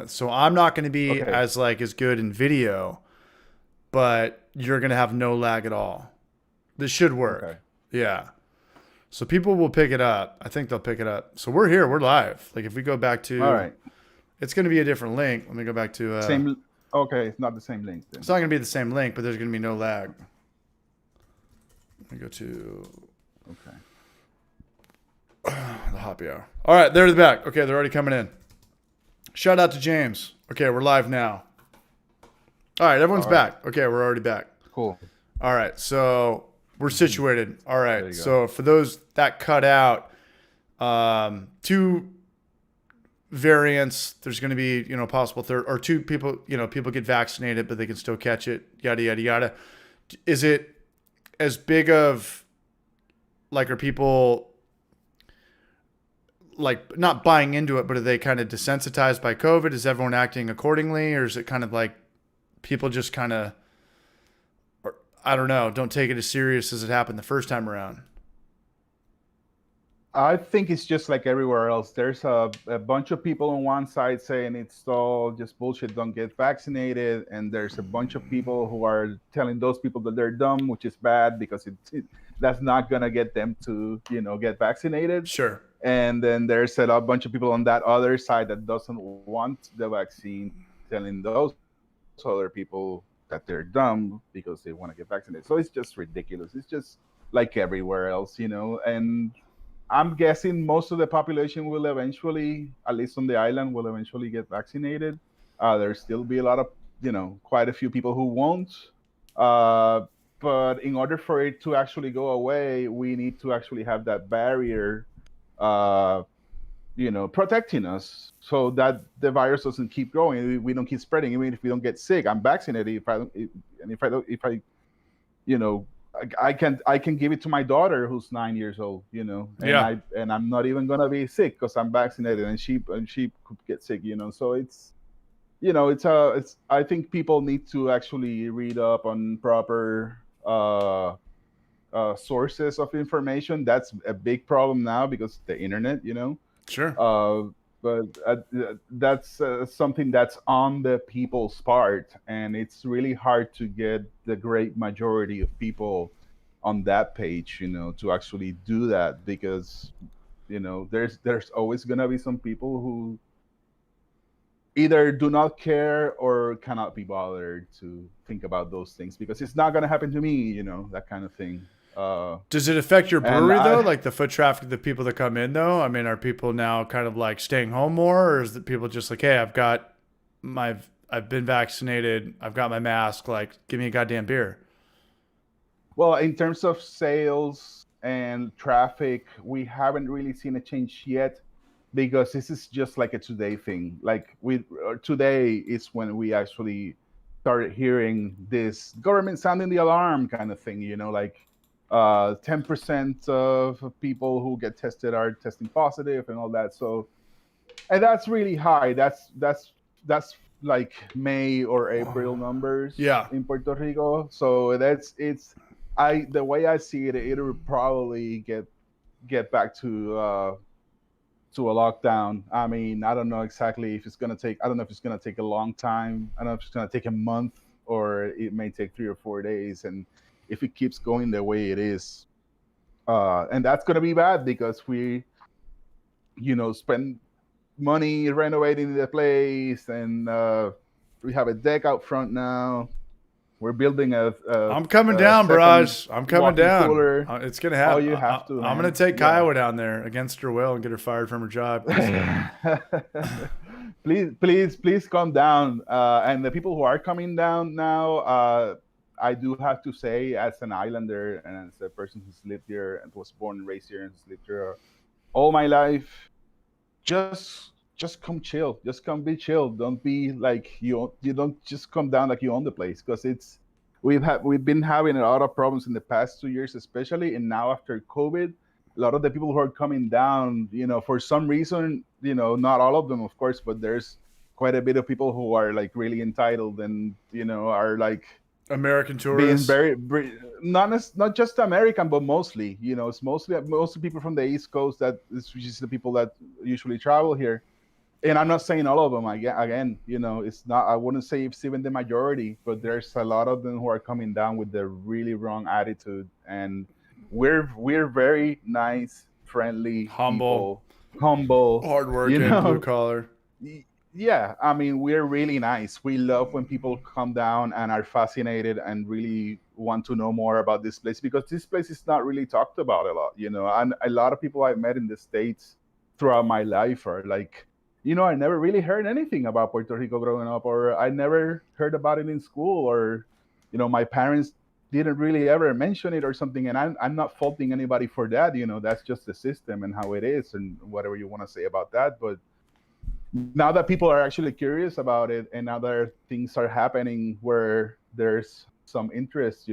So I'm not going to be Okay. as good in video, but you're going to have no lag at all. This should work. Okay. Yeah. So people will pick it up. I think they'll pick it up. So we're here. We're live. Like if we go back All to, right. it's going to be a different link. Let me go back to. Same. Okay. It's not the same link It's then. not going to be the same link, but there's going to be no lag. Let me go to Okay. the happy hour. All right, they're back. Okay, they're already coming in. Shout out to James. Okay, we're live now. All right, everyone's All right. back. Okay, we're already back. Cool. All right, so we're Hmm. situated. All There right, you go. so for those that cut out, two variants. There's going to be possible third or two people. People get vaccinated, but they can still catch it. Yada yada yada. Is it as big of like are people like not buying into it, but are they kind of desensitized by COVID? Is everyone acting accordingly, or is it kind of like people just kind of, I don't know, don't take it as serious as it happened the first time around? I think it's just like everywhere else. There's a bunch of people on one side saying it's all just bullshit, don't get vaccinated. And there's a bunch of people who are telling those people that they're dumb, which is bad because that's not going to get them to, get vaccinated. Sure. And then there's a bunch of people on that other side that doesn't want the vaccine, telling those other people that they're dumb because they want to get vaccinated. So it's just ridiculous. It's just like everywhere else, and I'm guessing most of the population will eventually, at least on the island, will eventually get vaccinated. There'll still be a lot of, quite a few people who won't. Uh, but in order for it to actually go away, we need to actually have that barrier, uh, protecting us so that the virus doesn't keep growing. We don't keep spreading. Even if we don't get sick, I'm vaccinated. If I don't, if I, you know, I can give it to my daughter who's 9 years old, and Yeah. I'm not even gonna be sick because I'm vaccinated, and she could get sick, So it's I think people need to actually read up on proper sources of information. That's a big problem now because the internet. Sure. Uh, but that's something that's on the people's part, and it's really hard to get the great majority of people on that page, to actually do that because there's always gonna be some people who either do not care or cannot be bothered to think about those things because it's not gonna happen to me, that kind of thing. Does it affect your And brewery though? I Like the foot traffic, the people that come in though? I mean, are people now kind of like staying home more, or is it people just like, hey, I've been vaccinated, I've got my mask, like give me a goddamn beer? Well, in terms of sales and traffic, we haven't really seen a change yet because this is just like a today thing. Like today is when we actually started hearing this government sounding the alarm kind of thing, like 10% of people who get tested are testing positive and all that. So, and that's really high. That's like May or April numbers Yeah. in Puerto Rico. So it's I the way I see it, it'll probably get back to a lockdown. I mean, I don't know exactly if it's gonna take. I don't know if it's gonna take a long time. I don't know if it's gonna take a month or it may take 3 or 4 days. And if it keeps going the way it is, and that's gonna be bad because we, spend money renovating the place, and we have a deck out front now. We're building I'm coming a down, second Braj. I'm coming walk-in down. cooler. It's gonna Oh, happen. you have to, I'm gonna man. take Yeah. Kiowa down there against her will and get her fired from her job because Please come down. And the people who are coming down now, I do have to say, as an islander and as a person who's lived here and was born and raised here and has lived here all my life, just come chill. Just come be chill. Don't be like you don't just come down like you own the place because we've been having a lot of problems in the past 2 years, especially, and now after COVID, a lot of the people who are coming down, for some reason, not all of them, of course, but there's quite a bit of people who are like really entitled and are like American being tourists. very not just American, but mostly, it's mostly people from the East Coast which is the people that usually travel here. And I'm not saying all of them. Again, it's not. I wouldn't say it's even the majority, but there's a lot of them who are coming down with the really wrong attitude. And we're very nice, friendly Humble, people, humble. You hardworking, blue know, collar. yeah. I mean, we're really nice. We love when people come down and are fascinated and really want to know more about this place, because this place is not really talked about a lot. And a lot of people I've met in the States throughout my life are like, I never really heard anything about Puerto Rico growing up, or I never heard about it in school, or, my parents didn't really ever mention it or something. And I'm not faulting anybody for that. That's just the system and how it is, and whatever you want to say about that. But now that people are actually curious about it, and now that things are happening where there's some interest,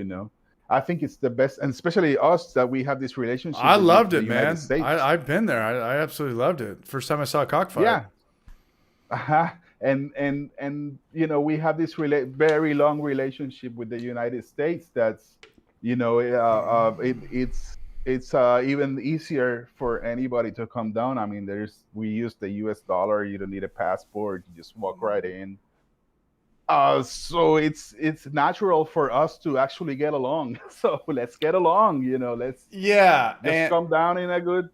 I think it's the best, and especially us, that we have this relationship I with loved the it, United man. States. I've been there. I absolutely loved it. First time I saw a cockfight. Yeah. Uh-huh. And we have this very long relationship with the United States. That's it's even easier for anybody to come down. I mean, we use the U.S. dollar. You don't need a passport. You just walk right in. So it's natural for us to actually get along. So let's get along. Let's just come down in a good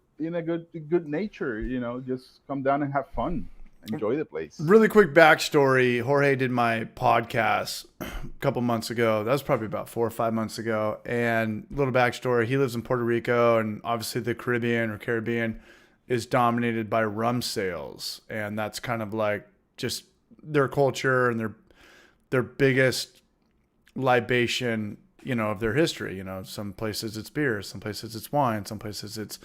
nature. Just come down and have fun. Enjoy the place. Really quick backstory. Jorge did my podcast a couple months ago. That was probably about 4 or 5 months ago. And little backstory. He lives in Puerto Rico, and obviously the Caribbean is dominated by rum sales. And that's kind of like just their culture and their biggest libation, of their history. Some places it's beer, some places it's wine, some places it's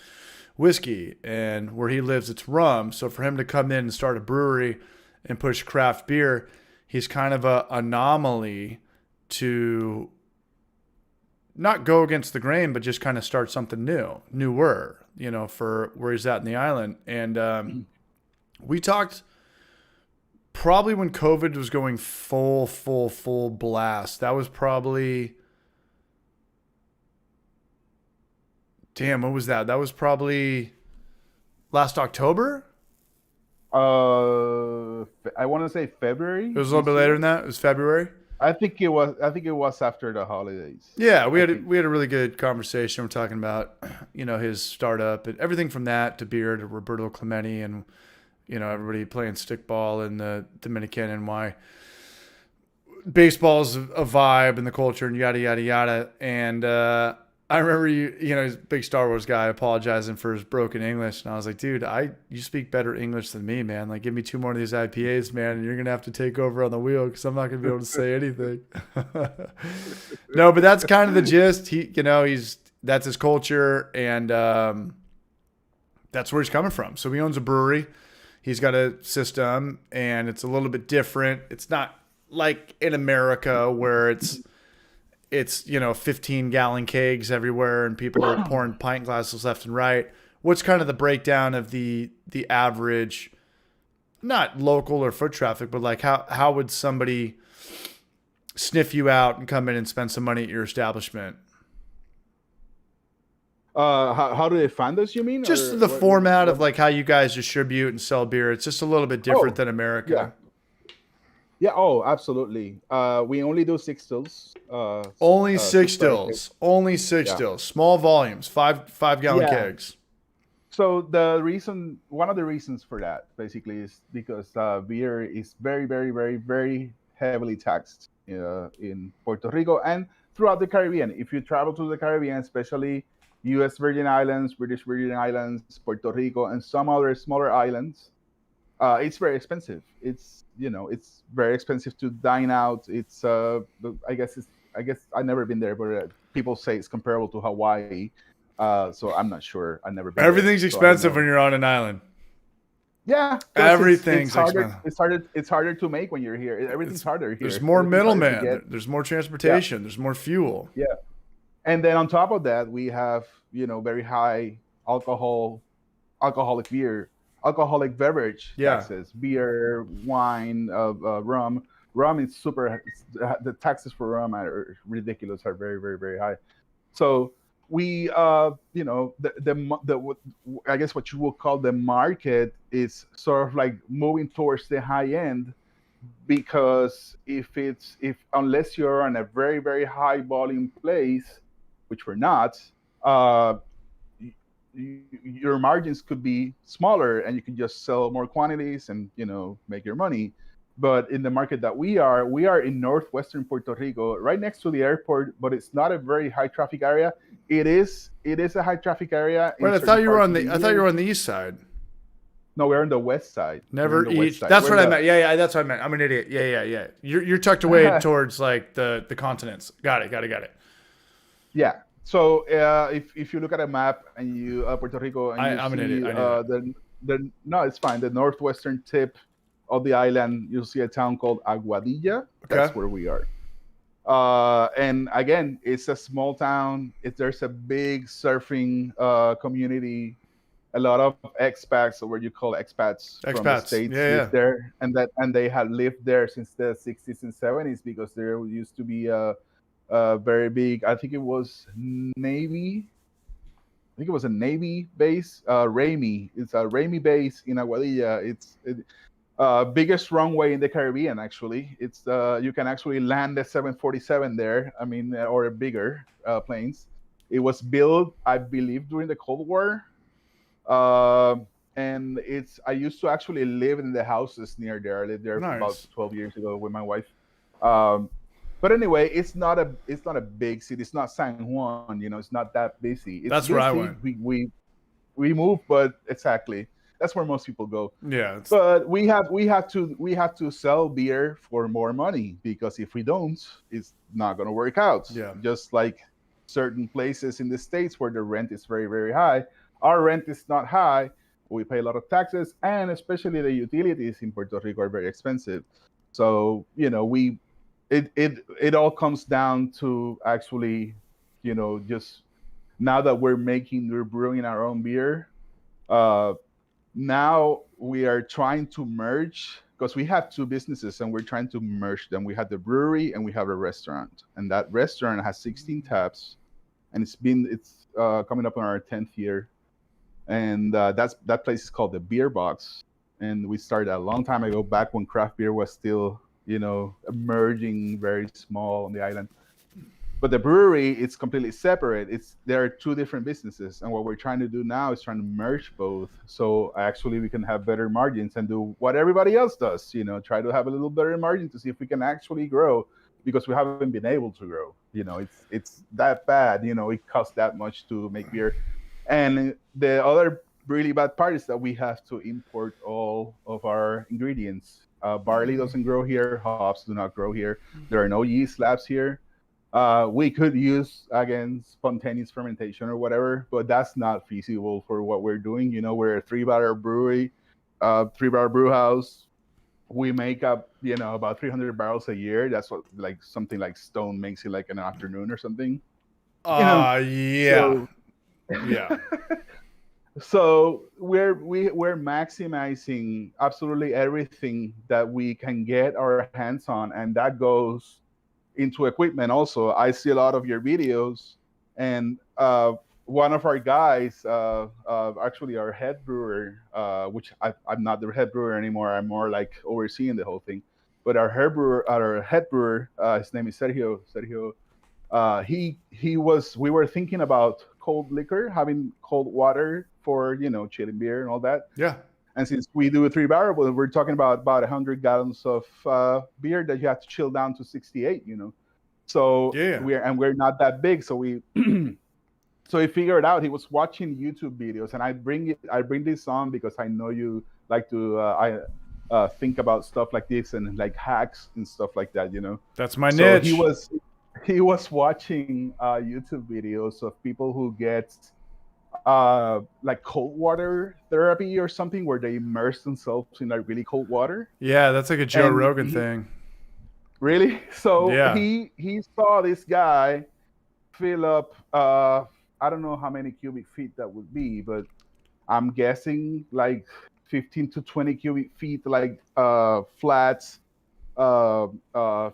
whiskey, and where he lives it's rum. So for him to come in and start a brewery and push craft beer, he's kind of an anomaly to not go against the grain, but just kind of start something newer, for where he's at in the island. And we talked probably when COVID was going full blast. That was probably, damn, what was that? That was probably last October? I want to say February. It was a little bit later than that. It was February. I think it was after the holidays. Yeah, we had a really good conversation. We're talking about, his startup and everything from that to beer to Roberto Clemente and, everybody playing stickball in the Dominican, and why baseball's a vibe and the culture and yada, yada, yada. And I remember he's a big Star Wars guy, apologizing for his broken English. And I was like, dude, you speak better English than me, man. Like, give me 2 more of these IPAs, man, and you're going to have to take over on the wheel because I'm not going to be able to say anything. No, but that's kind of the gist. That's his culture, and that's where he's coming from. So he owns a brewery. He's got a system, and it's a little bit different. It's not like in America where it's 15-gallon kegs everywhere and people are pouring pint glasses left and right. What's kind of the breakdown of the average, not local or foot traffic, but like how would somebody sniff you out and come in and spend some money at your establishment? How do they find us, you mean? Just the format of like how you guys distribute and sell beer. It's just a little bit different than America. Yeah. Yeah. Oh, absolutely. We only do 6 stills. Only 6 stills. Only 6 stills. Small volumes. 5-gallon kegs. So one of the reasons for that basically is because beer is very, very, very, very heavily taxed in Puerto Rico and throughout the Caribbean. If you travel to the Caribbean, especially U.S. Virgin Islands, British Virgin Islands, Puerto Rico, and some other smaller islands, it's very expensive. It's very expensive to dine out. It's I guess I've never been there, but people say it's comparable to Hawaii. So I'm not sure. I've never been. Everything's expensive when you're on an island. Yeah, everything's harder. It's harder to make when you're here. Everything's harder here. There's more middlemen. There's more transportation. Yeah. There's more fuel. Yeah, and then on top of that, we have very high alcoholic beverage taxes, beer, wine, rum. Rum is the taxes for rum are ridiculous, are very, very, very high. So we I guess what you will call the market is sort of like moving towards the high end, because if unless you're on a very very high volume place, which we're not, uh, your margins could be smaller and you can just sell more quantities and make your money. But in the market that we are in northwestern Puerto Rico, right next to the airport, but it's not a very high traffic area. It is a high traffic area in Wait, certain parts of the I thought you year. were on the east side. No, we're on the west side. We're on Never the west east. side. That's We're what in I the meant. Yeah, that's what I meant. I'm an idiot. Yeah. You're tucked away towards like the continents. Got it. Yeah. So if you look at a map and you Puerto Rico and you I'm an see idiot. I knew that. the no, it's fine. The northwestern tip of the island, you'll see a town called Aguadilla. That's Okay. where we are. And again, it's a small town. There's a big surfing community. A lot of expats, or what you call expats from the Expats. states, live Yeah. there, and they have lived there since the 60s and 70s, because there used to be a very big. I think it was Navy. I think it was a Navy base. Ramey. It's a Ramey base in Aguadilla. Biggest runway in the Caribbean. Actually, it's you can actually land a 747 there. I mean, or bigger planes. It was built, I believe, during the Cold War. And I used to actually live in the houses near there. I lived there about Nice. 12 years ago with my wife. But anyway, it's not a big city. It's not San Juan. It's not that busy. It's That's where I busy. went. We move, but exactly that's where most people go. Yeah. But we have to sell beer for more money, because if we don't, it's not going to work out. Yeah. Just like certain places in the States where the rent is very very high, our rent is not high. We pay a lot of taxes, and especially the utilities in Puerto Rico are very expensive. So it all comes down to actually, just now that we're brewing our own beer. Uh, Now we are trying to merge, because we have two businesses and we're trying to merge them. We have the brewery and we have a restaurant, and that restaurant has 16 taps, and it's coming up on our 10th year. And that place is called the Beer Box, and we started a long time ago, back when craft beer was still emerging, very small on the island. But the brewery, it's completely separate. There are two different businesses, and what we're trying to do now is trying to merge both, so actually we can have better margins and do what everybody else does. Try to have a little better margin to see if we can actually grow, because we haven't been able to grow. It's that bad. It costs that much to make beer, and the other really bad part is that we have to import all of our ingredients. Barley doesn't grow here. Hops do not grow here. There are no yeast labs here. We could use, again, spontaneous fermentation or whatever, but that's not feasible for what we're doing. We're a 3-barrel brewery, 3-barrel brew house. We make up, about 300 barrels a year. That's what, like, something like Stone makes it like an afternoon or something. Yeah. So, Yeah. so we're maximizing absolutely everything that we can get our hands on, and that goes into equipment also. I see a lot of your videos, and one of our guys, actually our head brewer, which I'm not the head brewer anymore. I'm more like overseeing the whole thing. But our head brewer, his name is Sergio. We were thinking about cold liquor, having cold water for chilling beer and all that. Yeah. And since we do a 3-barrel, we're talking about 100 gallons of beer that you have to chill down to 68. So Yeah. we're not that big, so we so he figured out. He was watching YouTube videos, and I bring this on because I know you like to think about stuff like this and like hacks and stuff like that. That's my So niche. he was watching YouTube videos of people who get like cold water therapy or something, where they immerse themselves in like really cold water. Yeah, that's like a Joe And Rogan thing. Really? So Yeah. he saw this guy fill up, I don't know how many cubic feet that would be, but I'm guessing like 15 to 20 cubic feet, like flat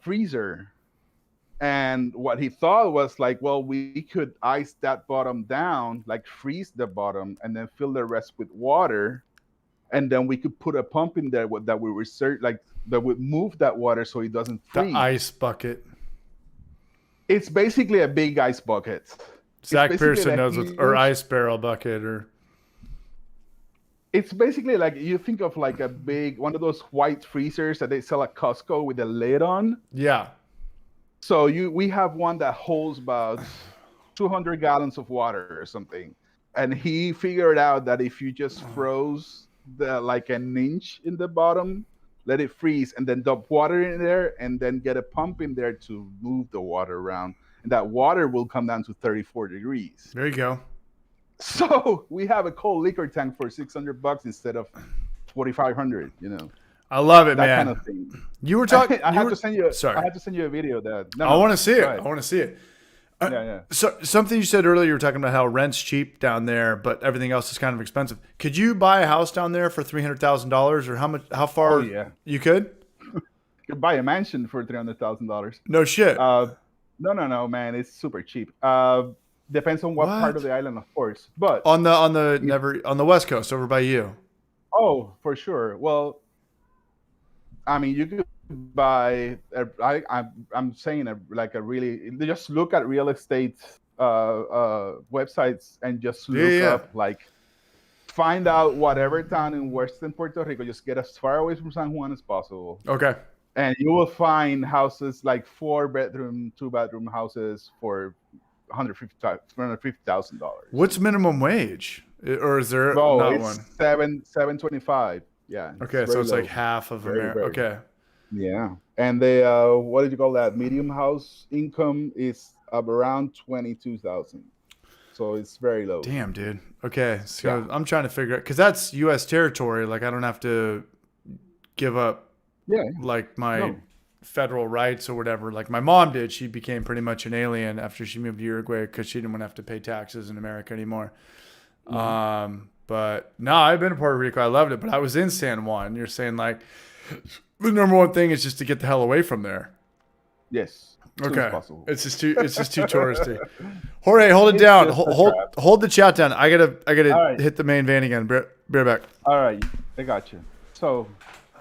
freezer. And what he thought was like, well, we could ice that bottom down, like freeze the bottom, and then fill the rest with water, and then we could put a pump in there that we research, like that would move that water so it doesn't The ice freeze. bucket. It's basically a big ice bucket. It's Zach basically Pearson a knows what, or huge. ice barrel bucket, or It's basically like you think of like a big one of those white freezers that they sell at Costco with a lid on. yeah. So we have one that holds about 200 gallons of water or something. And he figured out that if you just froze the like an inch in the bottom, let it freeze, and then dump water in there, and then get a pump in there to move the water around, and that water will come down to 34 degrees. There you go. So we have a cold liquor tank for $600 instead of 4,500. I love it, That man. kind of thing. You were talking. I have to send you. Sorry. I have to send you a video that. No, I want to see it. go I ahead. want to see it. Yeah. So something you said earlier, you were talking about how rent's cheap down there, but everything else is kind of expensive. Could you buy a house down there for $300,000, or how much? How far? Oh yeah. You could. You could buy a mansion for $300,000. No shit. No, man. It's super cheap. Depends on what part What? of the island, of course. But On the West Coast over by you. oh, for sure. Well, I mean, you could buy. I'm saying like a really. Just look at real estate websites and just look Yeah. up like. Find out whatever town in Western Puerto Rico. Just get as far away from San Juan as possible, Okay. and you will find houses like 4-bedroom, 2-bedroom houses for $150,000. What's minimum wage, or is there No, not it's one? 725. Yeah. Okay, so it's low. like half of Very, America. very. Okay. Yeah, and the what did you call that? Medium house income is around 22,000. So it's very low. Damn, dude. Okay, so Yeah. I'm trying to figure out because that's U.S. territory. Like I don't have to give up Yeah. like my No. federal rights or whatever. Like my mom did. She became pretty much an alien after she moved to Uruguay because she didn't want to have to pay taxes in America anymore. But no, I've been to Puerto Rico. I loved it, but I was in San Juan. You're saying like the number one thing is just to get the hell away from there. Yes. As soon as Okay, possible. it's just too touristy. Jorge, hold it It's down. just a Hold trap. hold the chat down. I gotta All right. hit the main vein again. Be right back. All right, I got you. So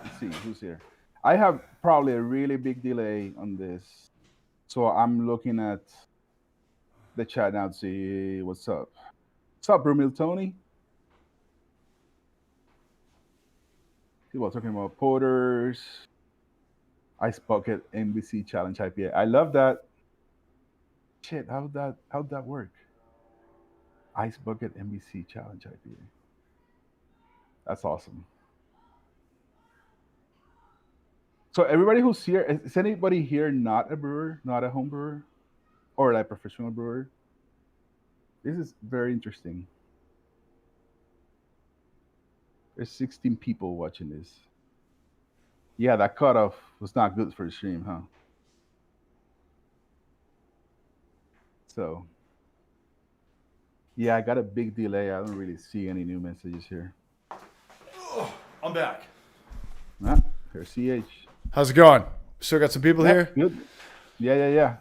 let's see who's here. I have probably a really big delay on this, so I'm looking at the chat now to see what's up. What's up, Brumil Tony? People are talking about porters, ice bucket, NBC challenge IPA. I love that. Shit, how'd that work? Ice bucket NBC challenge IPA. That's awesome. So everybody who's here, is anybody here not a brewer, not a home brewer, or like professional brewer? This is very interesting. There's 16 people watching this. Yeah, that cutoff was not good for the stream, huh? So, yeah, I got a big delay. I don't really see any new messages here. I'm back. Ah, here's CH. How's it going? Still got some people here. Good. Yeah.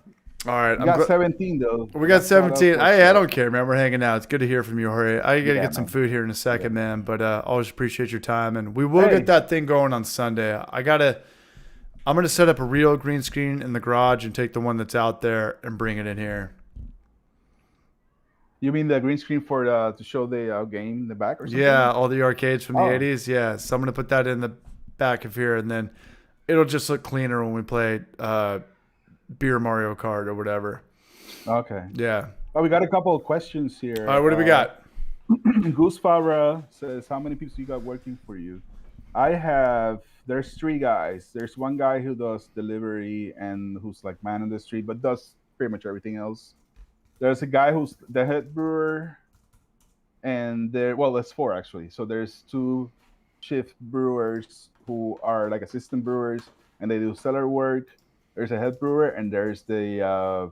All right, We got 17 though. We got 17. I I don't care, man. We're hanging out. It's good to hear from you, Jorge. I gotta Yeah, get some man. food here in a second, man. But always appreciate your time, and we will Hey. get that thing going on Sunday. I'm gonna set up a real green screen in the garage and take the one that's out there and bring it in here. You mean the green screen for to show the game in the back or something? Yeah, all the arcades from the Oh. 80s. Yeah, so I'm gonna put that in the back of here, and then it'll just look cleaner when we play Beer Mario Kart or whatever. Okay. Yeah. Oh, we got a couple of questions here. All right, what do we got? Goose Favra says, how many people you got working for you? There's 3 guys. There's one guy who does delivery and who's like man on the street, but does pretty much everything else. There's a guy who's the head brewer, and there's 4 actually. So there's 2 shift brewers who are like assistant brewers and they do cellar work. There's a head brewer, and there's a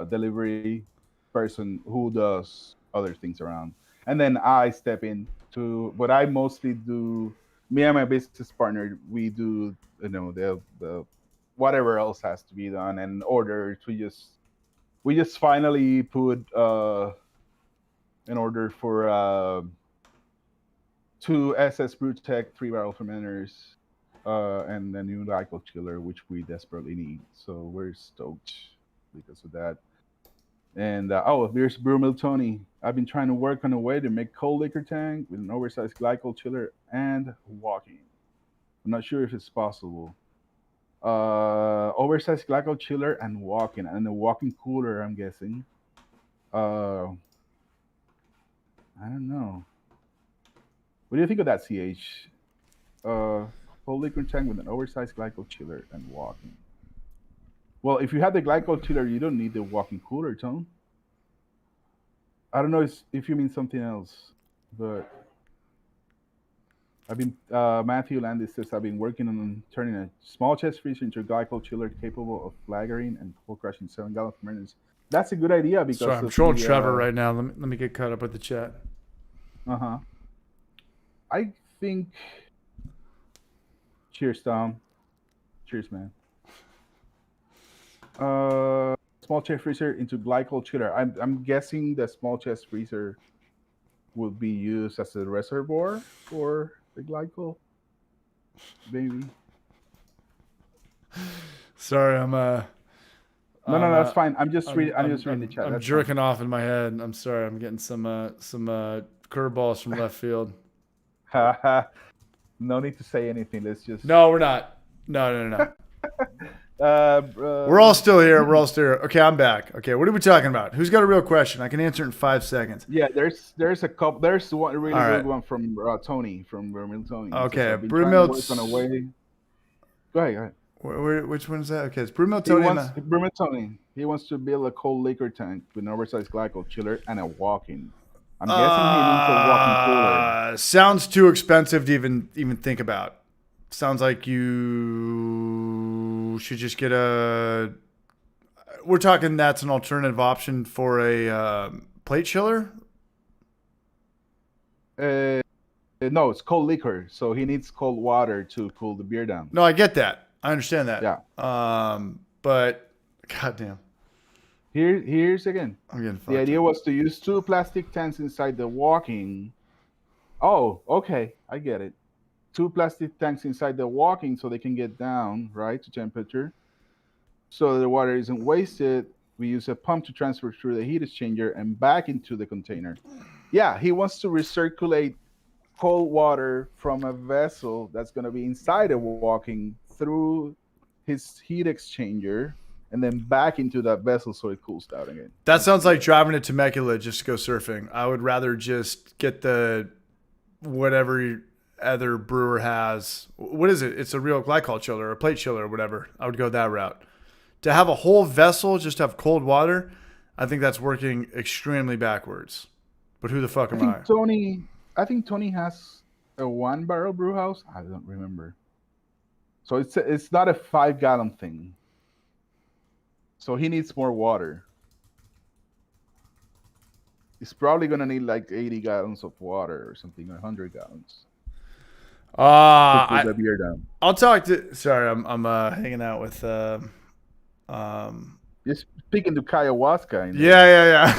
delivery person who does other things around. And then I step in to what I mostly do. Me and my business partner, we do the whatever else has to be done. And in order to we just finally put an order for 2 SS Brewtech 3-barrel fermenters and a new glycol chiller, which we desperately need. So we're stoked because of that. And there's Brew Mill Tony. I've been trying to work on a way to make cold liquor tank with an oversized glycol chiller and walking. I'm not sure if it's possible. Oversized glycol chiller and walking, and a walking cooler, I'm guessing. I don't know. What do you think of that, CH? Cold liquor tank with an oversized glycol chiller and walking. Well, if you have the glycol chiller, you don't need the walking cooler, Tone. I don't know if you mean something else, but I've been Matthew Landis says I've been working on turning a small chest freezer into a glycol chiller capable of lagering and cold crushing 7-gallon fermenters. That's a good idea because sorry, I'm trolling Trevor right now. Let me get caught up with the chat. I think. Cheers, Tom. Cheers, man. Small chest freezer into glycol chiller. I'm guessing the small chest freezer will be used as a reservoir for the glycol. Maybe. Sorry, I'm No, that's fine. I'm just reading the chat. I'm jerking off in my head. I'm sorry. I'm getting some curveballs from left field. No need to say anything. Let's just. No, we're not. No. We're all still here. Okay, I'm back. Okay, what are we talking about? Who's got a real question? I can answer it in 5 seconds. Yeah, there's a couple. There's one really good one from Tony from Brewmill Tony. Okay, Brewmill. Go ahead. Which one is that? Okay, it's Brewmill Tony. Brewmill Tony. He wants to build a cold liquor tank with an oversized glycol chiller and a walk-in. I'm guessing he needs a walk-in cooler. Sounds too expensive to even think about. Sounds like you should just get a. We're talking that's an alternative option for a plate chiller. No, it's cold liquor, so he needs cold water to cool the beer down. No, I get that. I understand that. Yeah. But goddamn. Here's again. I'm getting fucked. The idea was to use 2 plastic tanks inside the walking. Oh, okay, I get it. 2 plastic tanks inside the walking so they can get down, right, to temperature. So the water isn't wasted. We use a pump to transfer through the heat exchanger and back into the container. Yeah, he wants to recirculate cold water from a vessel that's going to be inside a walking through his heat exchanger and then back into that vessel so it cools down again. That sounds like driving to Temecula just to go surfing. I would rather just get the whatever other brewer has. What is it? It's a real glycol chiller or a plate chiller or whatever. I would go that route. To have a whole vessel just have cold water, I think that's working extremely backwards. But who the fuck am I? I think Tony has a 1-barrel brew house. I don't remember. So it's not a 5-gallon thing. So he needs more water. He's probably gonna need like 80 gallons of water or something, 100 gallons. To cool the beer down. I'll talk to. Sorry, I'm hanging out with. You're speaking to Kayawaska. Yeah.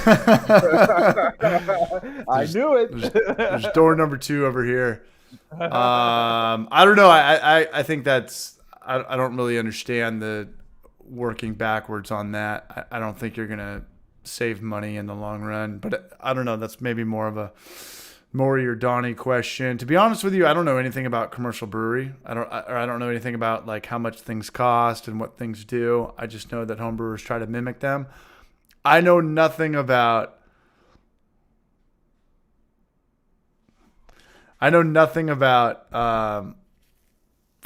I knew it. There's door number 2 over here. I don't know. I think that's. I don't really understand the working backwards on that. I don't think you're gonna save money in the long run. But I don't know. That's maybe more of your Donnie question. To be honest with you, I don't know anything about commercial brewery. I don't know anything about like how much things cost and what things do. I just know that homebrewers try to mimic them. I know nothing about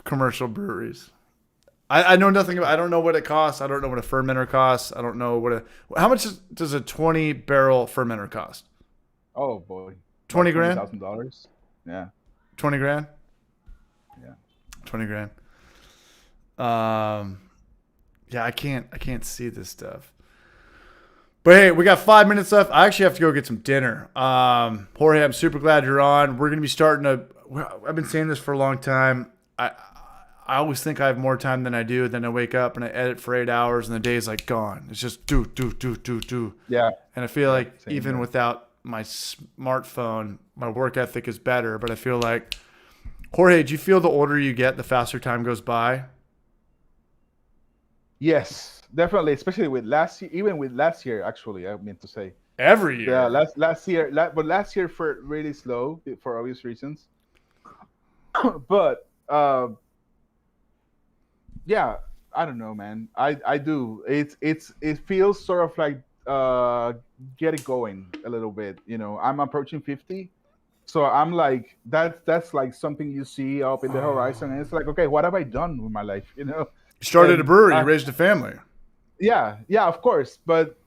commercial breweries. I know nothing about. I don't know what it costs. I don't know what a fermenter costs. I don't know how much does a 20-barrel fermenter cost? Oh boy. 20 grand? $20,000. Yeah. 20 grand? Yeah. 20 grand. Yeah, I can't see this stuff. But hey, we got 5 minutes left. I actually have to go get some dinner. Jorge, I'm super glad you're on. We're going to be I've been saying this for a long time. I always think I have more time than I do. Then I wake up and I edit for 8 hours, and the day's like gone. It's just do. Yeah. And I feel Yeah, like same even here. without my smartphone, my work ethic is better. But I feel like, Jorge, do you feel the older you get, the faster time goes by? Yes, definitely, especially with last year, even with last year, actually, I meant to say. Every Yeah, year. last year, but last year for really slow for obvious reasons. But yeah, I don't know, man. I do. It feels sort of like get it going a little bit. You know, I'm approaching 50, so I'm like that's like something you see up in the horizon, and it's like, okay, what have I done with my life? You know, You started a and brewery. You raised a family. yeah, of course, but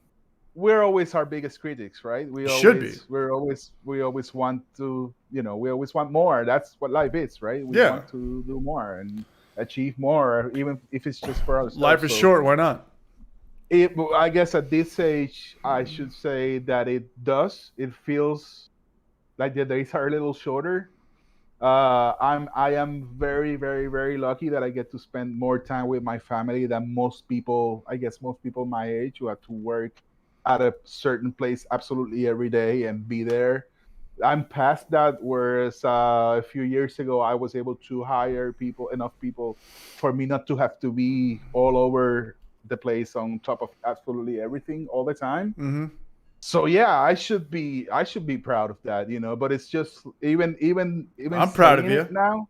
we're always our biggest critics, right? You should be. We always want to, we always want more. That's what life is, right? We Yeah. want to do more and achieve more, even if it's just for Life ourselves. is So short. Why not? I guess at this age, I should say that it does. It feels like the days are a little shorter. I am very, very, very lucky that I get to spend more time with my family than most people. I guess most people my age who have to work at a certain place absolutely every day and be there. I'm past that. Whereas a few years ago, I was able to hire enough people for me not to have to be all over the place on top of absolutely everything all the time. Mm-hmm. So yeah, I should be proud of that, but it's just even I'm proud of saying you. it now.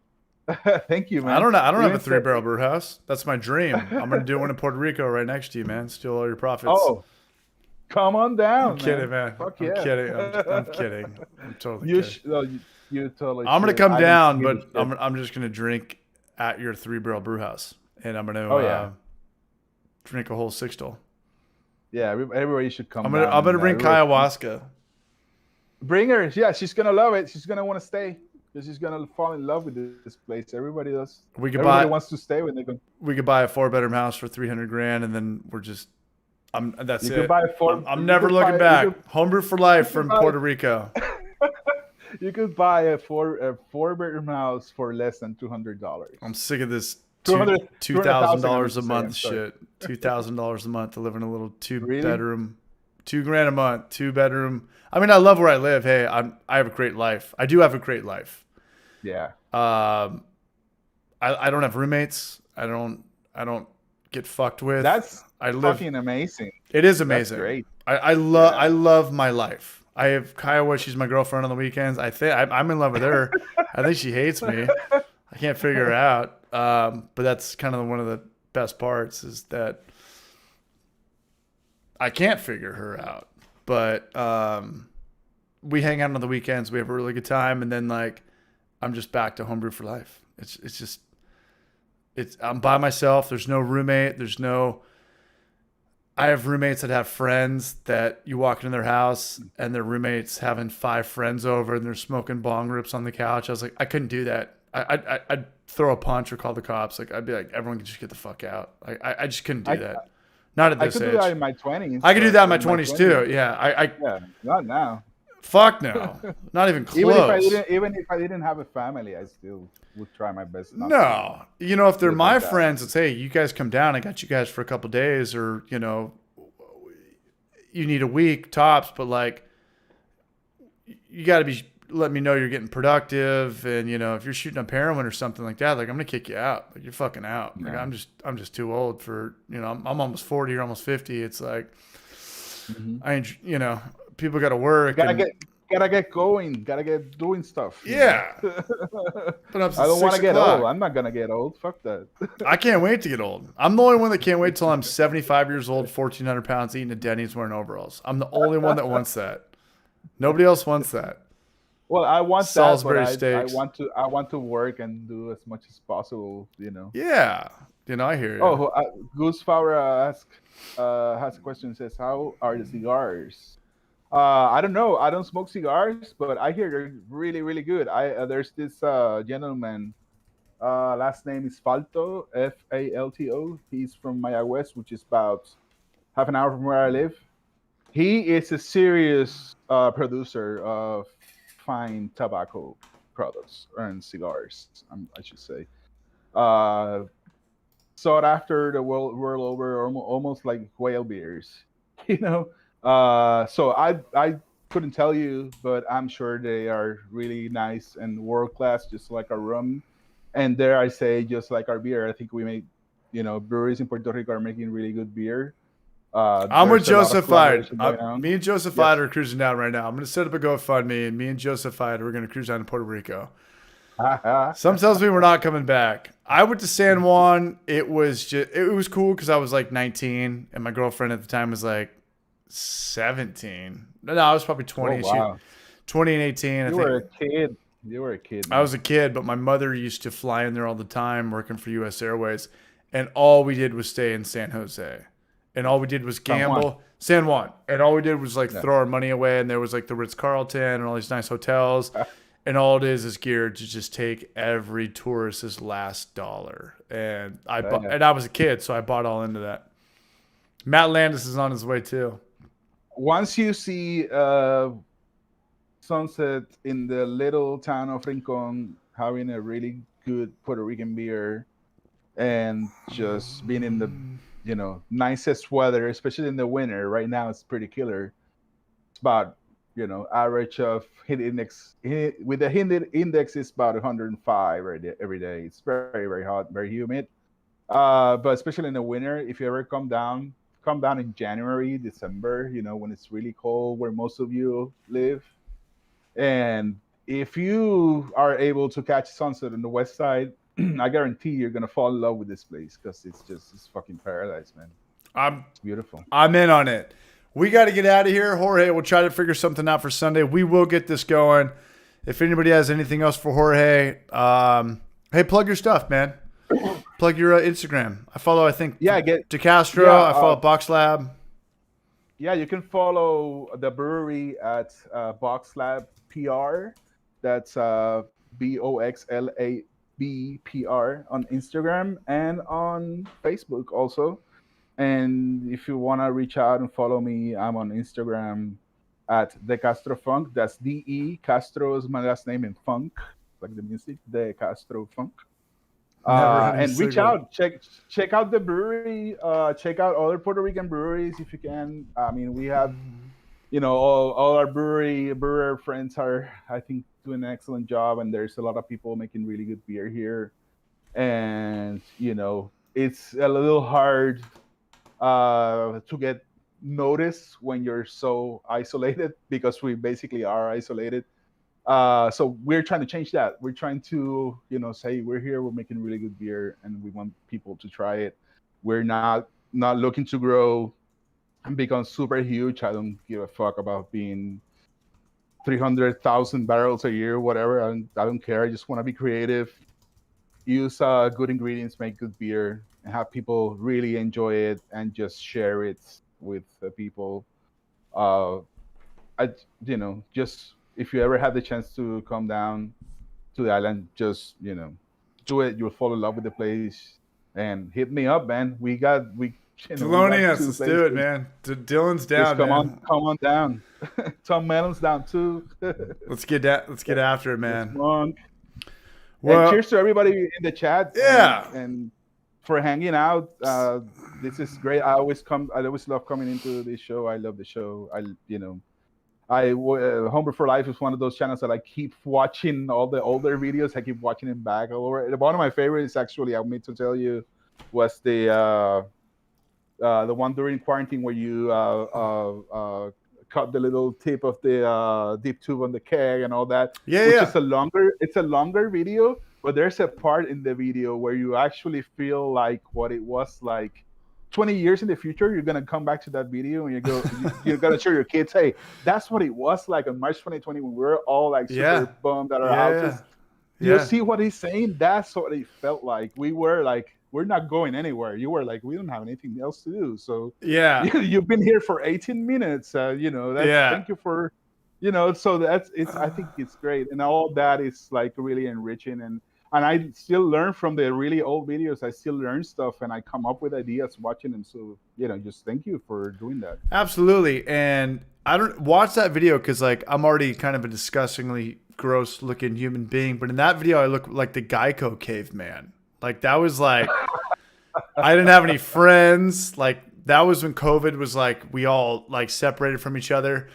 Thank you, I man. don't know. I don't have a Even say, 3 barrel brew house. That's my dream. I'm gonna do one in Puerto Rico right next to you, man. Steal all your profits. oh, come on I'm down, kidding, man. man. Fuck I'm yeah. kidding. I'm kidding. I'm totally you kidding. sh- no, you totally I'm gonna should. come I don't down, give a but shit. I'm just gonna drink at your 3 barrel brew house, and I'm gonna Oh yeah, drink a whole sixtel. yeah. Everybody should come I'm down gonna and bring everybody ayahuasca. bring her. Yeah, she's gonna love it. She's gonna want to stay because she's gonna fall in love with this place. Everybody does. We could Everybody buy wants to stay when they go. we could buy a 4 bedroom house for 300 grand, and then that's You could it. buy four. I'm You never could looking buy. You could. back. Homebrew for life You could from buy. Puerto Rico. You could buy a four bedroom house for less than $200. I'm sick of this Two two hundred two two hundred thousand thousand. I meant dollars to a say. month I'm sorry. shit. $2,000 a month to live in a little two Really? bedroom, $2 grand a month, 2 bedroom. I mean, I love where I live. Hey, I have a great life. I do have a great life. Yeah. I don't have roommates. I don't get fucked with. That's I live. fucking amazing. It is That's amazing. great. I love my life. I have Kiowa. She's my girlfriend on the weekends. I think I'm in love with her. I think she hates me. I can't figure her out. But that's kind of one of the best parts is that I can't figure her out. But we hang out on the weekends. We have a really good time, and then like I'm just back to homebrew for life. I'm by myself. There's no roommate. I have roommates that have friends that you walk into their house and their roommates having 5 friends over and they're smoking bong rips on the couch. I was like, I couldn't do that. I'd throw a punch or call the cops. Like I'd be like, everyone can just get the fuck out. I just couldn't do that. Not at I this could age. do that in my 20s. I could do that in my 20s too. Yeah. Yeah, not now. Fuck no. Not even close. Even if I didn't have a family, I still would try my best. Not No. You know, if they're live my like that. friends, it's, hey, you guys come down. I got you guys for a couple days, or, you need a week tops, but like, you got to let me know you're getting productive. And, if you're shooting up heroin or something like that, like, I'm going to kick you out. Like, you're fucking out. Like, Yeah. I'm just too old for, I'm almost 40 or almost 50. It's like, people got to work. Gotta get going. Gotta get doing stuff. Yeah. But I don't want to get old. I'm not gonna get old. Fuck that. I can't wait to get old. I'm the only one that can't wait till I'm 75 years old, 1,400 pounds, eating at Denny's wearing overalls. I'm the only one that wants that. Nobody else wants that. Well, I want Salisbury that, but steaks. I want to work and do as much as possible. Yeah. I hear you. Oh, Goose Fowler has a question. Says, "How are the cigars?" I don't know. I don't smoke cigars, but I hear they're really, really good. There's this gentleman. Last name is Falto, Falto. He's from Mayagüez, which is about half an hour from where I live. He is a serious producer of fine tobacco products and cigars, I should say. uh, sought after the world over, almost like whale beers, you know. So I couldn't tell you, but I'm sure they are really nice and world class, just like our rum. And dare I say, just like our beer, I think we make, breweries in Puerto Rico are making really good beer. I'm with There's a lot of Joseph Hyde. collaboration going on. Me and Joseph Hyde Yes. are cruising down right now. I'm going to set up a GoFundMe, and me and Joseph Hyde, we're going to cruise down to Puerto Rico. Some tells me we're not coming back. I went to San Juan. It was cool because I was like 19, and my girlfriend at the time was like 17. No, I was probably 20. Oh, wow. 20 and 18. You were a kid. You were a kid. I was a kid, but my mother used to fly in there all the time working for U.S. Airways, and all we did was stay in San Jose. And all we did was gamble. San Juan. And all we did was like throw our money away, and there was like the Ritz-Carlton and all these nice hotels. And all it is geared to just take every tourist's last dollar. And I was a kid, so I bought all into that. Matt Landis is on his way too. Once you see sunset in the little town of Rincon, having a really good Puerto Rican beer, and just being in the nicest weather, especially in the winter. Right now, it's pretty killer. It's about average of heat index with the heat index is about 105 every day. It's very, very hot, very humid. But especially in the winter, if you ever come down in January, December, when it's really cold where most of you live. And if you are able to catch sunset on the west side, I guarantee you're gonna fall in love with this place because it's fucking paradise, man. It's beautiful. I'm in on it. We got to get out of here. Jorge, we'll try to figure something out for Sunday. We will get this going. If anybody has anything else for Jorge, hey, plug your stuff, man. Plug your Instagram. I follow, I think, De Castro. I follow Box Lab. Yeah, you can follow the brewery at Box Lab PR. That's BOXLABPR on Instagram and on Facebook also. And if you want to reach out and follow me, I'm on Instagram at De Castro Funk. That's DE. Castro is my last name in funk, like the music, De Castro Funk. And reach out, check out the brewery, check out other Puerto Rican breweries if you can. I mean, we have, all our brewer friends are, I think, doing an excellent job, and there's a lot of people making really good beer here. And it's a little hard to get noticed when you're so isolated, because we basically are isolated. So we're trying to change that. We're trying to, say we're here, we're making really good beer, and we want people to try it. We're not looking to grow and become super huge. I don't give a fuck about being 300,000 barrels a year, whatever. I don't care. I just want to be creative, use good ingredients, make good beer, and have people really enjoy it and just share it with the people. Just if you ever have the chance to come down to the island, just do it. You'll fall in love with the place. And hit me up, man. Thelonious, let's do it, man. Dylan's down. Just come on down. Tom Mellon's down too. Let's get after it, man. Well, and cheers to everybody in the chat. Yeah. And for hanging out. This is great. I always love coming into this show. I love the show. Homebrew for Life is one of those channels that I keep watching all the older videos. I keep watching them back all over. One of my favorites, actually, I meant to tell you, was the one during quarantine where you cut the little tip of the deep tube on the keg and all that. It's a longer video, but there's a part in the video where you actually feel like what it was like 20 years in the future. You're gonna come back to that video and you're gonna show your kids, hey, that's what it was like on March 2020 when we were all like super bummed at our houses. You see what he's saying? That's what it felt like. We were like, we're not going anywhere. You were like, we don't have anything else to do. So you've been here for 18 minutes. Thank you for, so I think it's great. And all that is like really enriching. And I still learn from the really old videos. I still learn stuff and I come up with ideas watching them. So, just thank you for doing that. Absolutely. And I don't watch that video because like I'm already kind of a disgustingly gross looking human being. But in that video, I look like the Geico caveman. Like that was like I didn't have any friends. Like that was when COVID was like we all like separated from each other.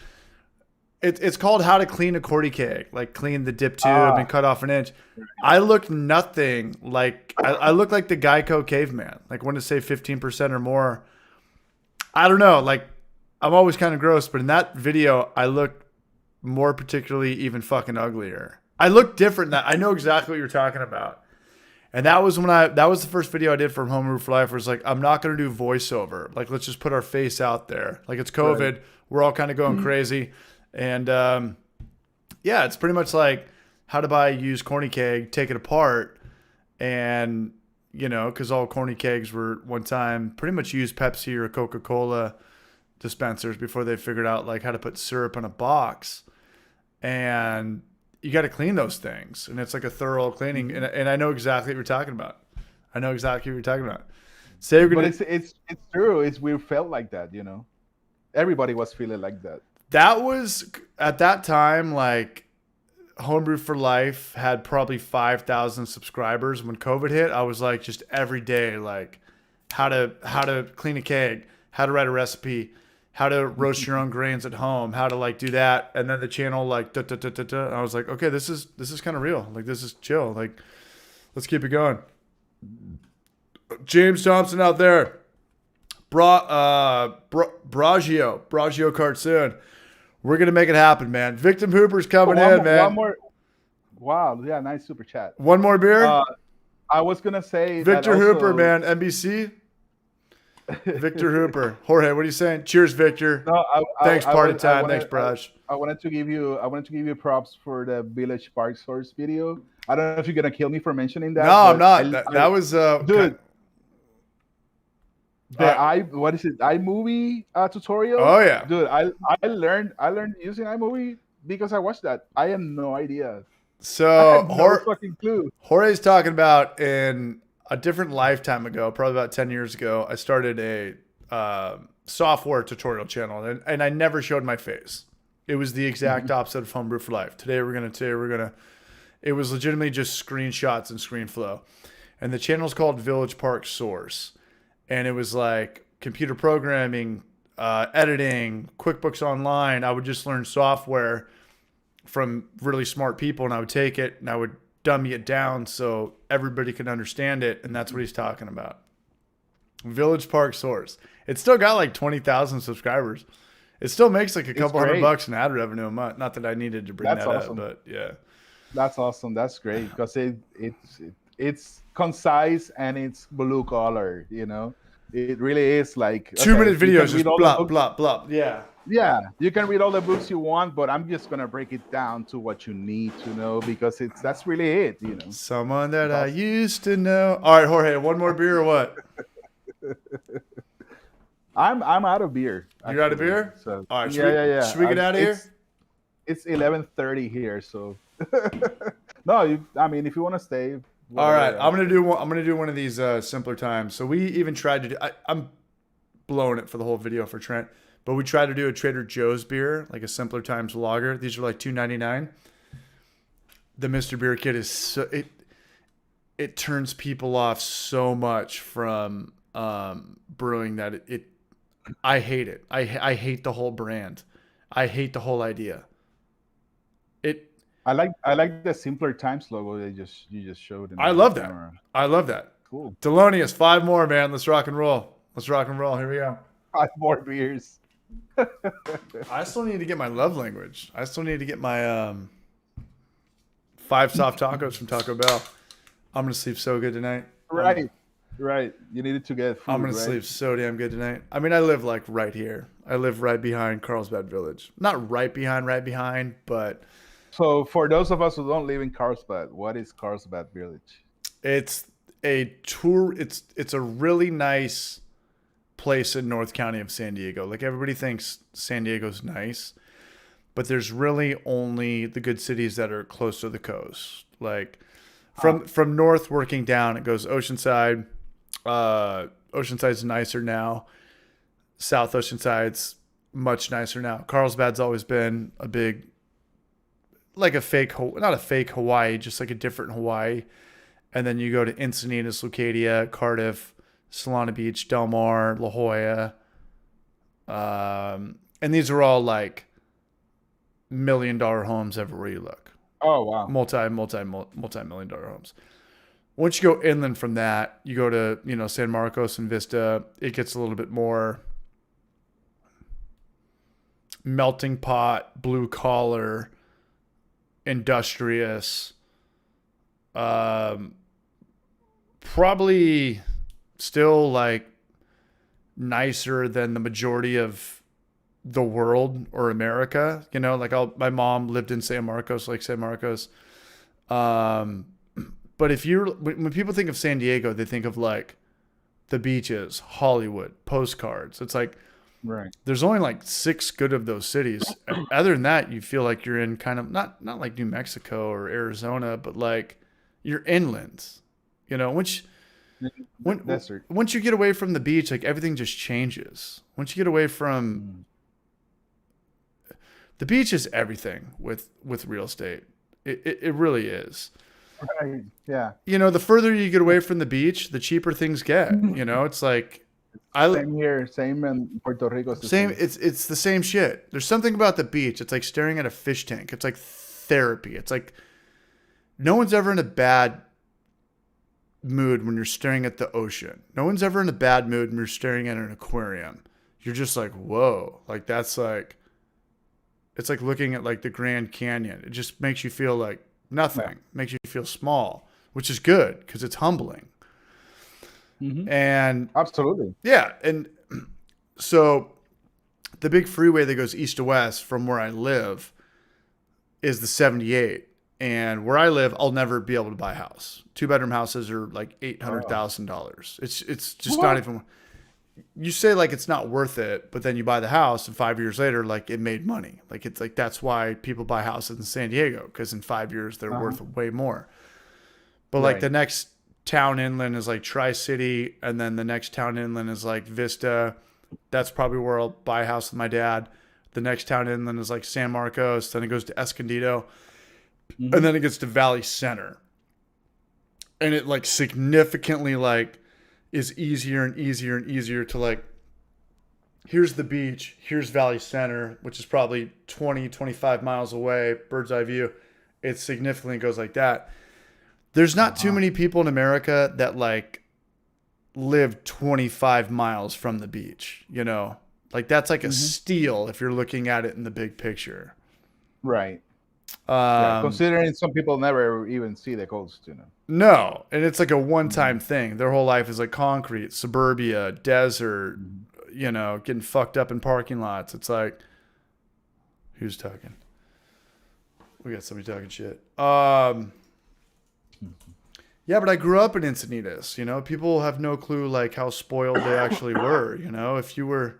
It's called How to Clean a Cordy Keg, like clean the dip tube and cut off an inch. I looked nothing like I looked like the Geico caveman. Like when to say 15% or more. I don't know. Like I'm always kind of gross, but in that video, I looked more particularly even fucking uglier. I looked different. I know exactly what you're talking about. And that was that was the first video I did from Home Brew for Life where it's like, I'm not going to do voiceover. Like, let's just put our face out there. Like it's COVID. Right. We're all kind of going crazy. And yeah, it's pretty much like how to buy a used corny keg, take it apart. And, you know, because all corny kegs were one time pretty much used Pepsi or Coca-Cola dispensers before they figured out like how to put syrup in a box. And you got to clean those things. And it's like a thorough cleaning. And I know exactly what you're talking about. But it's true. We felt like that, you know. Everybody was feeling like that. That was at that time, like Homebrew for Life had probably 5,000 subscribers. When COVID hit, I was like just every day, like how to clean a keg, how to write a recipe, how to roast your own grains at home, how to like do that. And then the channel like and I was like, okay, this is kind of real. Like this is chill. Like let's keep it going. James Thompson out there. Brajio cartoon. We're going to make it happen, man. Victim Hooper's coming in, man. One more. Wow. Yeah, nice super chat. One more beer? I was going to say Victor Hooper, man. NBC. Victor Hooper. Jorge, what are you saying? Cheers, Victor. No, Thanks, party time. Thanks, Braj. I wanted to give you props for the Village Park Source video. I don't know if you're going to kill me for mentioning that. No, I'm not. That was dude. What is it? iMovie tutorial. Oh yeah, dude. I learned using iMovie because I watched that. I have no idea. So no fucking clue. Jorge's talking about in a different lifetime ago, probably about 10 years ago. I started a software tutorial channel, and I never showed my face. It was the exact opposite of Homebrew for Life. Today we're gonna. It was legitimately just screenshots and ScreenFlow, and the channel's called Village Park Source. And it was like computer programming, editing, QuickBooks Online. I would just learn software from really smart people, and I would take it and I would dummy it down so everybody could understand it. And that's what he's talking about. Village Park Source. It's still got like 20,000 subscribers. It still makes like a couple $100 in ad revenue a month. Not that I needed to bring that up, but yeah. That's awesome. That's great because it's concise and it's blue collar, you know. It really is like 2-minute videos, just blah blah blah. Yeah, you can read all the books you want, but I'm just gonna break it down to what you need to know because that's really it, you know. Someone that I used to know. All right, Jorge, one more beer or what? I'm out of beer. You're out of beer? So all right, should we get out of here? It's 11:30 here, so no. I mean, if you want to stay. All right, I'm gonna do one of these simpler times. So we even tried to do. I'm blowing it for the whole video for Trent, but we tried to do a Trader Joe's beer, like a simpler times lager. These are like $2.99. The Mr. Beer Kit is so it turns people off so much from brewing that I hate it. I hate the whole brand. I hate the whole idea. I like the simpler times logo you just showed. I love that. I love that. Cool. Thelonious, 5 more, man. Let's rock and roll. Here we go. 5 more beers. I still need to get my love language. I still need to get my 5 soft tacos from Taco Bell. I'm gonna sleep so good tonight. Right. You needed to get food. I'm gonna sleep so damn good tonight. I mean, I live like right here. I live right behind Carlsbad Village. Not right behind, but. So for those of us who don't live in Carlsbad, what is Carlsbad Village? It's a tour. It's a really nice place in North County of San Diego. Like everybody thinks San Diego's nice, but there's really only the good cities that are close to the coast. Like from north working down, it goes Oceanside. Oceanside's nicer now. South Oceanside's much nicer now. Carlsbad's always been a big. Like not a fake Hawaii, just like a different Hawaii. And then you go to Encinitas, Leucadia, Cardiff, Solana Beach, Del Mar, La Jolla. And these are all like $1 million homes everywhere you look. Oh wow. Multi-million dollar homes. Once you go inland from that, you go to, San Marcos and Vista. It gets a little bit more melting pot, blue collar, industrious. Probably still like nicer than the majority of the world or America. Like my mom lived in San Marcos, like San Marcos. But when people think of San Diego, they think of like the beaches, Hollywood, postcards. It's like, right. There's only like 6 good of those cities. Other than that, you feel like you're in kind of not like New Mexico or Arizona, but like you're inland, once you get away from the beach, like everything just changes. Once you get away from the beach is everything with real estate. It really is. Right. Yeah. The further you get away from the beach, the cheaper things get. It's like same here, same in Puerto Rico. Same. It's the same shit. There's something about the beach. It's like staring at a fish tank. It's like therapy. It's like no one's ever in a bad mood when you're staring at the ocean. No one's ever in a bad mood when you're staring at an aquarium. You're just like, whoa. Like that's like, it's like looking at like the Grand Canyon. It just makes you feel like nothing. Yeah. Makes you feel small, which is good because it's humbling. Mm-hmm. And absolutely. Yeah. And so the big freeway that goes east to west from where I live is the 78. And where I live, I'll never be able to buy a house. 2-bedroom houses are like $800,000. It's just not even. You say like it's not worth it, but then you buy the house, and 5 years later, like it made money. Like it's like that's why people buy houses in San Diego, because in 5 years they're worth way more. But like the next town inland is like Tri-City, and then the next town inland is like Vista. That's probably where I'll buy a house with my dad. The next town inland is like San Marcos. Then it goes to Escondido. Mm-hmm. And then it gets to Valley Center. And it like significantly like is easier and easier and easier to like, here's the beach, here's Valley Center, which is probably 20, 25 miles away, bird's eye view. It significantly goes like that. There's not too many people in America that like live 25 miles from the beach, like that's like a steal if you're looking at it in the big picture. Right. Considering some people never even see the coast, No, and it's like a one-time thing. Their whole life is like concrete, suburbia, desert, getting fucked up in parking lots. It's like, who's talking? We got somebody talking shit. Yeah, but I grew up in Encinitas. People have no clue like how spoiled they actually were. If you were,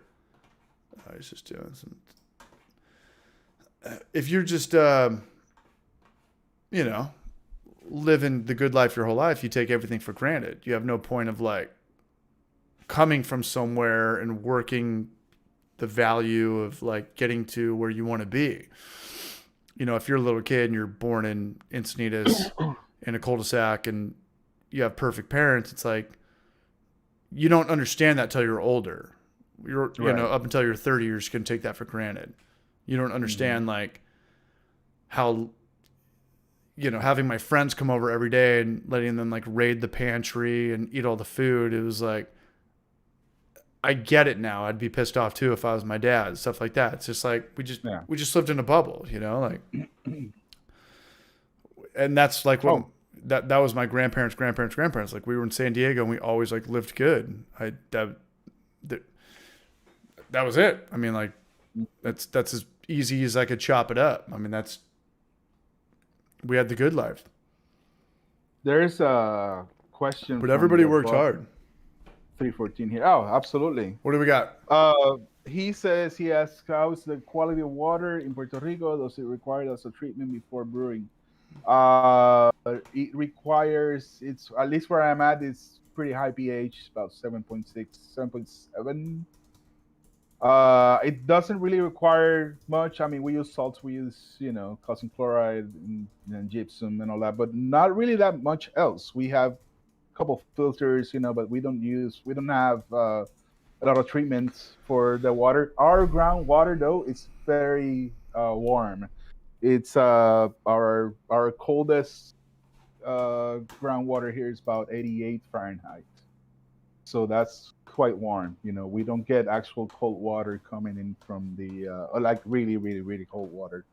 I was just doing some. If you're just, living the good life your whole life, you take everything for granted. You have no point of like coming from somewhere and working the value of like getting to where you want to be. If you're a little kid and you're born in Encinitas in a cul-de-sac and you have perfect parents, it's like, you don't understand that till you're older. Up until you're 30, you're just going to take that for granted. You don't understand like how, having my friends come over every day and letting them like raid the pantry and eat all the food. It was like, I get it now. I'd be pissed off too if I was my dad, stuff like that. It's just like, we just lived in a bubble, like, and that's like what that was my grandparents. Like we were in San Diego and we always like lived good. That was it. I mean, like that's as easy as I could chop it up. I mean, we had the good life. There's a question. But everybody worked hard. 314 here. Oh, absolutely. What do we got? He says, he asks, how's the quality of water in Puerto Rico? Does it require as a treatment before brewing? It requires, it's at least where I'm at, it's pretty high pH, about 7.6, 7.7. It doesn't really require much. I mean, we use salts, we use, calcium chloride and gypsum and all that, but not really that much else. We have a couple filters, but we don't have a lot of treatments for the water. Our groundwater though is very warm. It's our coldest groundwater here is about 88 Fahrenheit. So that's quite warm. We don't get actual cold water coming in from the like really, really, really cold water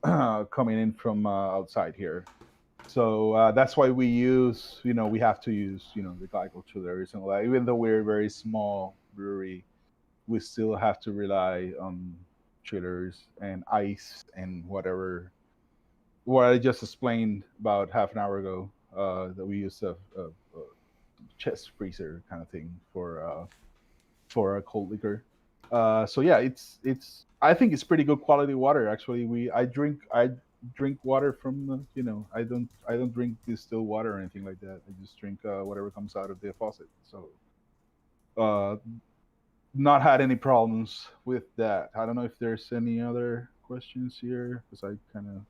coming in from outside here. So that's why we use, we have to use, the glycol chillers and all that. Even though we're a very small brewery, we still have to rely on chillers and ice and whatever. What I just explained about half an hour ago, that we use a chest freezer kind of thing for a cold liquor. So yeah, it's I think it's pretty good quality water actually. I drink water from I don't drink distilled water or anything like that. I just drink whatever comes out of the faucet. So not had any problems with that. I don't know if there's any other questions here because I kind of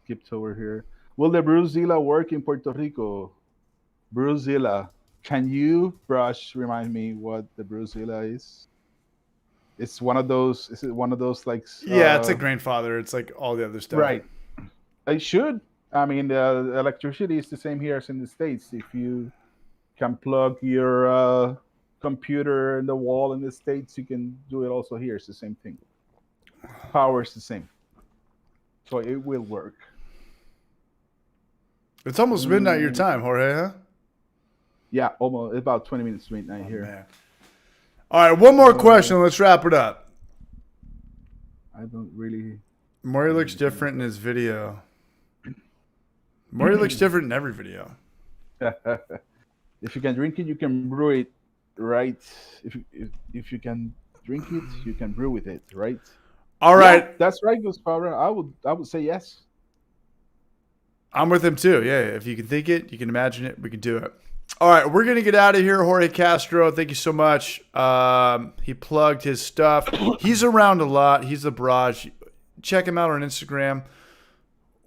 skipped over here. Will the Brewzilla work in Puerto Rico? Brewzilla. Can you, Braj, remind me what the Brewzilla is? It's one of those. Is it one of those like? Yeah, it's like grandfather. It's like all the other stuff. Right. It should. I mean, the electricity is the same here as in the States. If you can plug your computer in the wall in the States, you can do it also here. It's the same thing. Power is the same. So it will work. It's almost midnight your time, Jorge, huh? Yeah, almost about 20 minutes to midnight here. Man. All right, one more question. Let's wrap it up. I don't really. Maury looks different in his video. Maury looks different in every video. If you can drink it, you can brew it, right? If you can drink it, you can brew with it, right? All right. Yeah, that's right, Gustavo. I would say yes. I'm with him too. Yeah, if you can think it, you can imagine it, we can do it. All right, we're going to get out of here. Jorge Castro, thank you so much. He plugged his stuff. He's around a lot. He's the Braj. Check him out on Instagram.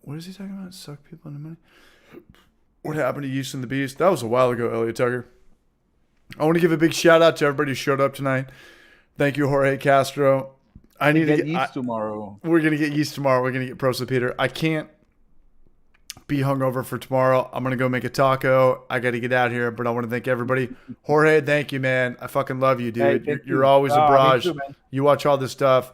What is he talking about? Suck people into money? What happened to Yeast and the Beast? That was a while ago, Elliot Tucker. I want to give a big shout out to everybody who showed up tonight. Thank you, Jorge Castro. I need to get yeast tomorrow. We're going to get yeast tomorrow. We're going to get Pro Peter. I can't be hungover for tomorrow. I'm going to go make a taco. I got to get out here, but I want to thank everybody. Jorge, thank you, man. I fucking love you, dude. Hey, you're always a Braj. Too, you watch all this stuff.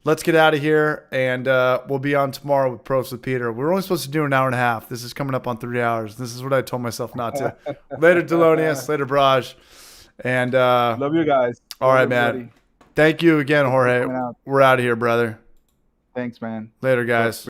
Let's get out of here, and we'll be on tomorrow with Pros with Peter. We're only supposed to do an hour and a half. This is coming up on 3 hours. This is what I told myself not to. Later, Delonius. Later, Braj. And love you guys. All right, man. Thank you again, Jorge. We're out of here, brother. Thanks, man. Later, guys.